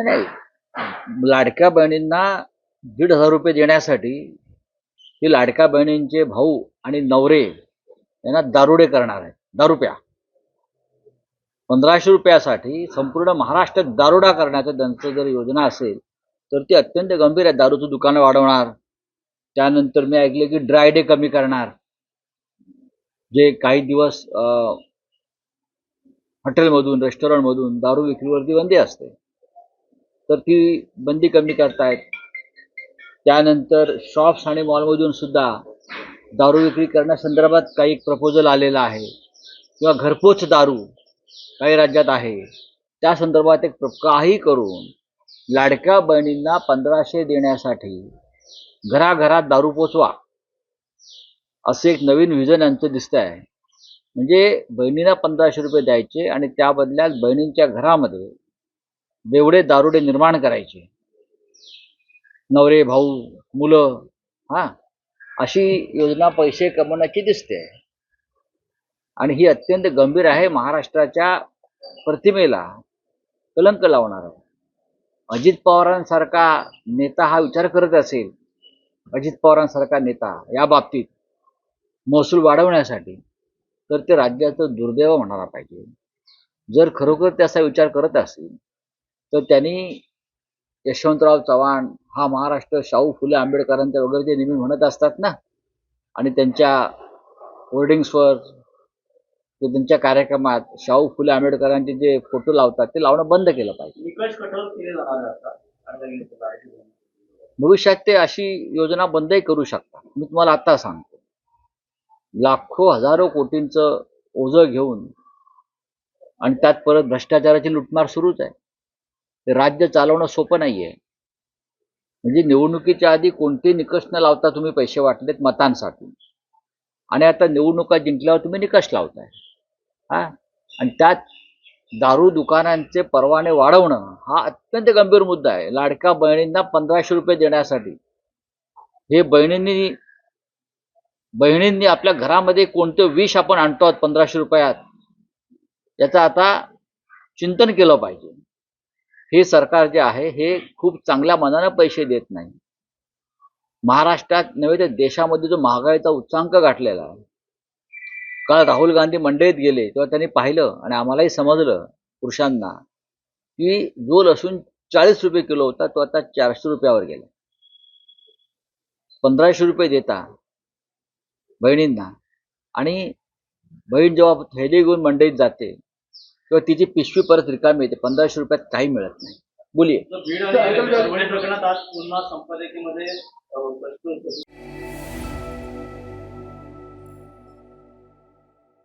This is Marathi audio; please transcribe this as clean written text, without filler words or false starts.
नाही, लाडक्या बहिणींना 1,500 रुपये देण्यासाठी ही लाडक्या बहिणींचे भाऊ आणि नवरे यांना दारुडे करणार आहेत. दारू प्या. 1,500 रुपयासाठी संपूर्ण महाराष्ट्रात दारुडा करण्याचं त्यांचं जर योजना असेल तर ती अत्यंत गंभीर आहे. दारूचं दुकानं वाढवणार, त्यानंतर मी ऐकलं की ड्राय डे कमी करणार. जे काही दिवस हॉटेलमधून रेस्टॉरंटमधून दारू विक्रीवरती बंदी असते तर ती बंदी कमी करतायत. त्यानंतर शॉप्स आणि मॉलमधून सुद्धा दारू विक्री करण्यासंदर्भात काही प्रपोजल आलेला आहे किंवा घरपोच दारू काही राज्यात आहे. त्या संदर्भात एक काही करून लाडक्या बहिणींना 1,500 देण्यासाठी घराघरात दारू पोचवा असे एक नवीन व्हिजन यांचं दिसतं आहे. म्हणजे बहिणींना 1,500 रुपये द्यायचे आणि त्या बदल्यात बहिणींच्या घरामध्ये बेवडे दारुडे निर्माण करायचे. नवरे, भाऊ, मुलं, अशी योजना पैसे कमवण्याची दिसते आणि ही अत्यंत गंभीर आहे. महाराष्ट्राच्या प्रतिमेला कलंक लावणार आहे. अजित पवारांसारखा नेता हा विचार करत असेल, अजित पवारांसारखा नेता या बाबतीत महसूल वाढवण्यासाठी, तर ते राज्याचं दुर्दैव म्हणायला पाहिजे. जर खरोखर त्याचा विचार करत असेल तर त्यांनी यशवंतराव चव्हाण हा महाराष्ट्र शाहू फुले आंबेडकरांच्या वगैरे जे नेहमी म्हणत असतात ना, आणि त्यांच्या होर्डिंग्सवर त्यांच्या कार्यक्रमात शाहू फुले आंबेडकरांचे जे फोटो लावतात ते लावणं बंद केलं पाहिजे. निकष कठोर केले जाणार. भविष्यात ते अशी योजना बंदही करू शकतात. मी तुम्हाला आता सांगतो, लाखो हजारो कोटींचं ओझं घेऊन आणि त्यात परत भ्रष्टाचाराची लुटमार सुरूच आहे. ते राज्य चालवणं सोपं नाहीये. म्हणजे निवडणुकीच्या आधी कोणते निकष न लावता तुम्ही पैसे वाटलेत मतांसाठी आणि आता निवडणुका जिंकल्यावर तुम्ही निकष लावताय. आणि त्यात दारू दुकानांचे परवाने वाढवणं हा अत्यंत गंभीर मुद्दा आहे. लाडक्या बहिणींना 1,500 रुपये देण्यासाठी हे बहिणींनी आपल्या घरामध्ये कोणतं विष आपण आणतो आहोत 1,500 रुपयात याचं आता चिंतन केलं पाहिजे. हे सरकार जे आहे हे खूप चांगल्या मनानं पैसे देत नाही. महाराष्ट्रात नव्हे तर देशामध्ये जो महागाईचा उच्चांक गाठलेला आहे. काल राहुल गांधी मंडईत गेले तेव्हा त्यांनी पाहिलं आणि आम्हालाही समजलं पुरुषांना की जो लसूण 40 रुपये किलो होता तो आता 400 रुपयावर गेला. 1,500 रुपये देता बहिणींना आणि बहीण जेव्हा थैली घेऊन मंडईत जाते तेव्हा तिची पिशवी परत रिकामी येते. 1,500 रुपयात काही मिळत नाही. बोलिये. बीड आणि परभणी प्रकरणात आज पुन्हा संपादकीमध्ये